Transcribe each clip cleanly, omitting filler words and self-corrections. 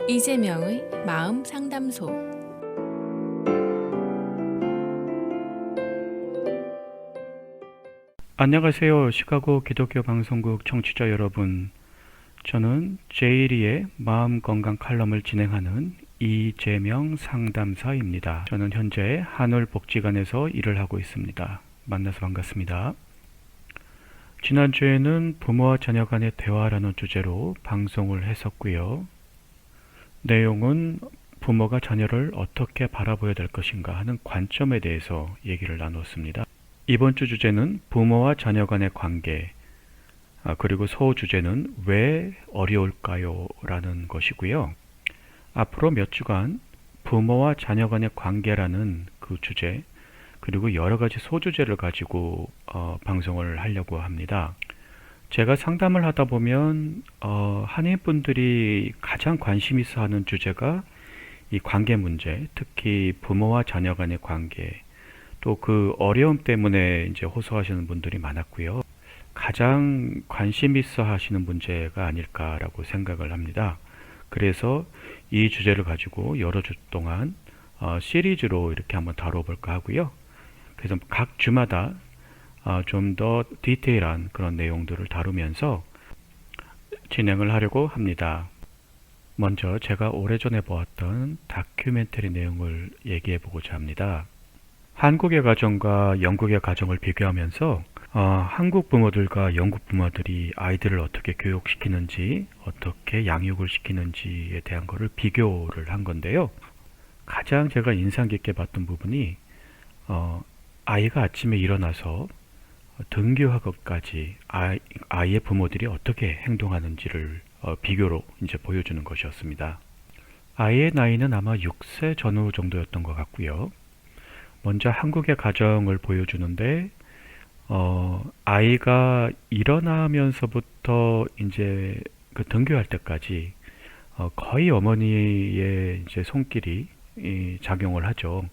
이재명의 마음 상담소. 안녕하세요. 시카고 기독교 방송국 청취자 여러분. 저는 제이리의 마음 건강 칼럼을 진행하는 이재명 상담사입니다. 저는 현재 한울복지관에서 일을 하고 있습니다. 만나서 반갑습니다. 지난주에는 부모와 자녀 간의 대화라는 주제로 방송을 했었고요. 내용은 부모가 자녀를 어떻게 바라보아야 될 것인가 하는 관점에 대해서 얘기를 나눴습니다. 이번 주 주제는 부모와 자녀 간의 관계, 그리고 소주제는 왜 어려울까요? 라는 것이고요. 앞으로 몇 주간 부모와 자녀 간의 관계라는 그 주제, 그리고 여러 가지 소주제를 가지고 방송을 하려고 합니다. 제가 상담을 하다 보면 한인분들이 가장 관심 있어 하는 주제가 이 관계 문제, 특히 부모와 자녀 간의 관계, 또 그 어려움 때문에 이제 호소하시는 분들이 많았고요. 가장 관심 있어 하시는 문제가 아닐까라고 생각을 합니다. 그래서 이 주제를 가지고 여러 주 동안 시리즈로 이렇게 한번 다뤄볼까 하고요. 그래서 각 주마다 좀 더 디테일한 그런 내용들을 다루면서 진행을 하려고 합니다. 먼저 제가 오래전에 보았던 다큐멘터리 내용을 얘기해 보고자 합니다. 한국의 가정과 영국의 가정을 비교하면서 한국 부모들과 영국 부모들이 아이들을 어떻게 교육시키는지, 어떻게 양육을 시키는지에 대한 것을 비교를 한 건데요. 가장 제가 인상 깊게 봤던 부분이 아이가 아침에 일어나서 등교하고까지 아이의 부모들이 어떻게 행동하는지를 비교로 이제 보여주는 것이었습니다. 아이의 나이는 아마 6세 전후 정도였던 것 같고요. 먼저 한국의 가정을 보여주는데 아이가 일어나면서부터 이제 그 등교할 때까지 거의 어머니의 이제 손길이 작용을 하죠.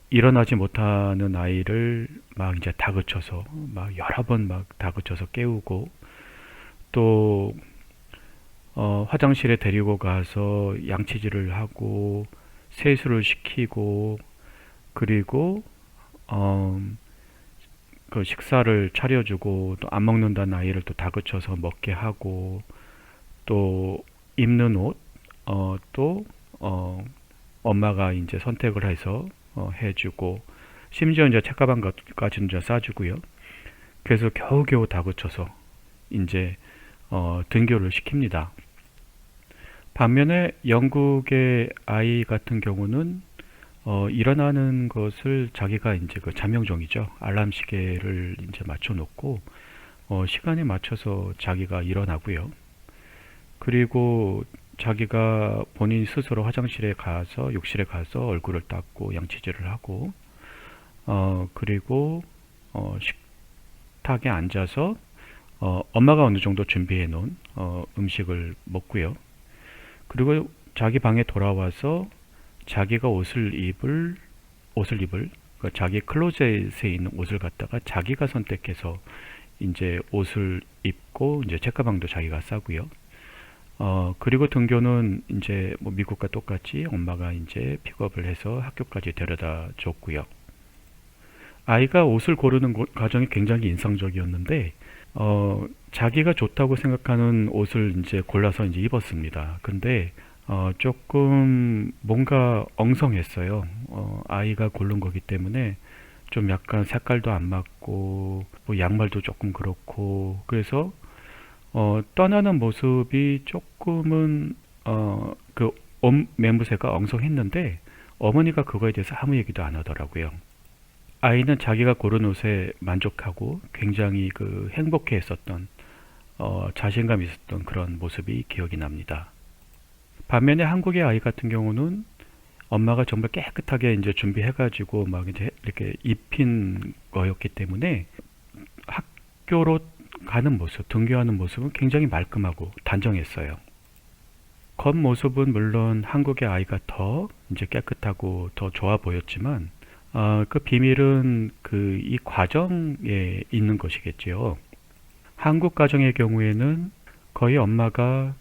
일어나지 못하는 아이를 막 이제 다그쳐서 막 여러 번 막 다그쳐서 깨우고, 또 화장실에 데리고 가서 양치질을 하고 세수를 시키고, 그리고 그 식사를 차려주고, 또 안 먹는다는 아이를 또 다그쳐서 먹게 하고, 또 입는 옷, 또 엄마가 이제 선택을 해서 해주고, 심지어 이제 책가방까지 이제 싸주고요. 그래서 겨우겨우 다그쳐서 이제 등교를 시킵니다. 반면에 영국의 아이 같은 경우는 일어나는 것을 자기가 이제 그 잠명종이죠. 알람 시계를 이제 맞춰놓고 시간에 맞춰서 자기가 일어나고요. 그리고 자기가 본인 스스로 화장실에 가서, 욕실에 가서 얼굴을 닦고 양치질을 하고, 그리고 식탁에 앉아서 엄마가 어느 정도 준비해 놓은 음식을 먹고요. 그리고 자기 방에 돌아와서 자기가 옷을 입을 그 자기 클로zet에 있는 옷을 갖다가 자기가 선택해서 이제 옷을 입고, 이제 책가방도 자기가 싸고요. 그리고 등교는 이제 뭐 미국과 똑같이 엄마가 이제 픽업을 해서 학교까지 데려다 줬고요. 아이가 옷을 고르는 과정이 굉장히 인상적이었는데, 자기가 좋다고 생각하는 옷을 이제 골라서 이제 입었습니다. 근데 조금 뭔가 엉성했어요. 아이가 고른 거기 때문에 좀 약간 색깔도 안 맞고, 뭐 양말도 조금 그렇고, 그래서 떠나는 모습이 조금은 그 옷 매무새가 엉성했는데, 어머니가 그거에 대해서 아무 얘기도 안 하더라고요. 아이는 자기가 고른 옷에 만족하고 굉장히 그 행복해 했었던, 자신감 있었던 그런 모습이 기억이 납니다. 반면에 한국의 아이 같은 경우는 엄마가 정말 깨끗하게 이제 준비해가지고 막 이제 이렇게 입힌 거였기 때문에 학교로 가는 모습, 등교하는 모습은 굉장히 말끔하고 단정했어요. 겉모습은 물론 한국의 아이가 더 이제 깨끗하고 더 좋아 보였지만, 그 비밀은 이 과정에 있는 것이겠지요. 한국 가정의 경우에는 거의 엄마가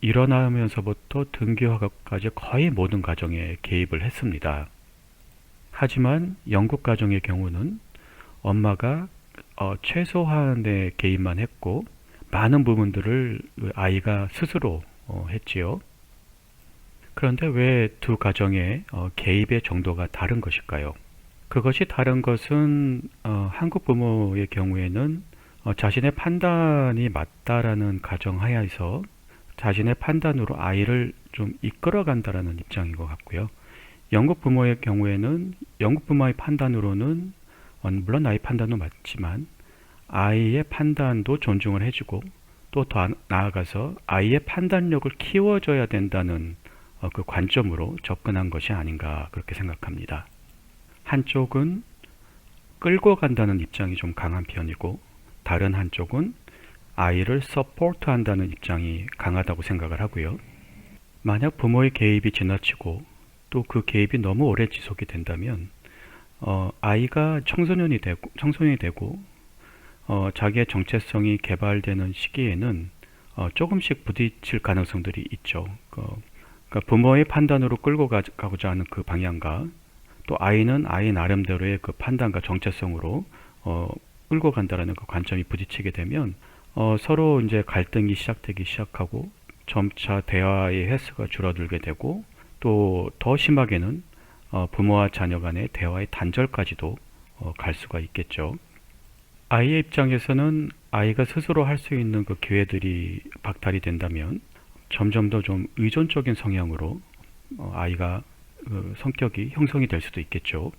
일어나면서부터 등교하고까지 거의 모든 가정에 개입을 했습니다. 하지만 영국 가정의 경우는 엄마가 최소한의 개입만 했고 많은 부분들을 아이가 스스로 했지요. 그런데 왜 두 가정의 개입의 정도가 다른 것일까요? 그것이 다른 것은 한국 부모의 경우에는 자신의 판단이 맞다라는 가정하에서 자신의 판단으로 아이를 좀 이끌어간다라는 입장인 것 같고요. 영국 부모의 경우에는 영국 부모의 판단으로는 물론 아이 판단도 맞지만 아이의 판단도 존중을 해주고 또 더 나아가서 아이의 판단력을 키워줘야 된다는 그 관점으로 접근한 것이 아닌가 그렇게 생각합니다. 한쪽은 끌고 간다는 입장이 좀 강한 편이고 다른 한쪽은 아이를 서포트한다는 입장이 강하다고 생각을 하고요. 만약 부모의 개입이 지나치고 또 그 개입이 너무 오래 지속이 된다면 아이가 청소년이 되고 자기의 정체성이 개발되는 시기에는 조금씩 부딪힐 가능성들이 있죠. 그러니까 부모의 판단으로 끌고 가고자 하는 그 방향과 또 아이는 아이 나름대로의 그 판단과 정체성으로 끌고 간다라는 그 관점이 부딪히게 되면 서로 이제 갈등이 시작되기 시작하고 점차 대화의 횟수가 줄어들게 되고 또 더 심하게는 부모와 자녀 간의 대화의 단절까지도 갈 수가 있겠죠. 아이의 입장에서는 아이가 스스로 할 수 있는 그 기회들이 박탈이 된다면 점점 더 좀 의존적인 성향으로 아이가 그 성격이 형성이 될 수도 있겠죠.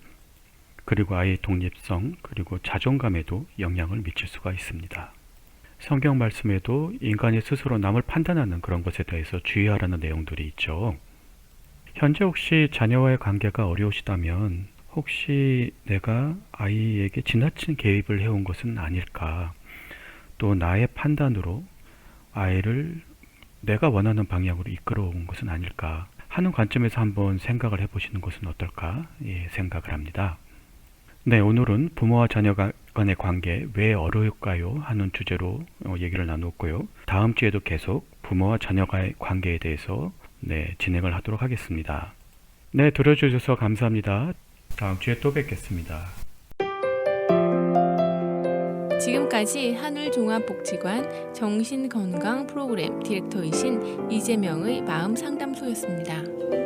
그리고 아이의 독립성 그리고 자존감에도 영향을 미칠 수가 있습니다. 성경 말씀에도 인간이 스스로 남을 판단하는 그런 것에 대해서 주의하라는 내용들이 있죠. 현재 혹시 자녀와의 관계가 어려우시다면 혹시 내가 아이에게 지나친 개입을 해온 것은 아닐까? 또 나의 판단으로 아이를 내가 원하는 방향으로 이끌어온 것은 아닐까 하는 관점에서 한번 생각을 해보시는 것은 어떨까 생각을 합니다. 네, 오늘은 부모와 자녀 간의 관계 왜 어려울까요? 하는 주제로 얘기를 나누었고요. 다음 주에도 계속 부모와 자녀 간의 관계에 대해서 진행을 하도록 하겠습니다. 네, 들어주셔서 감사합니다. 다음 주에 또 뵙겠습니다. 지금까지 한울종합복지관 정신건강 프로그램 디렉터이신 이재명의 마음상담소였습니다.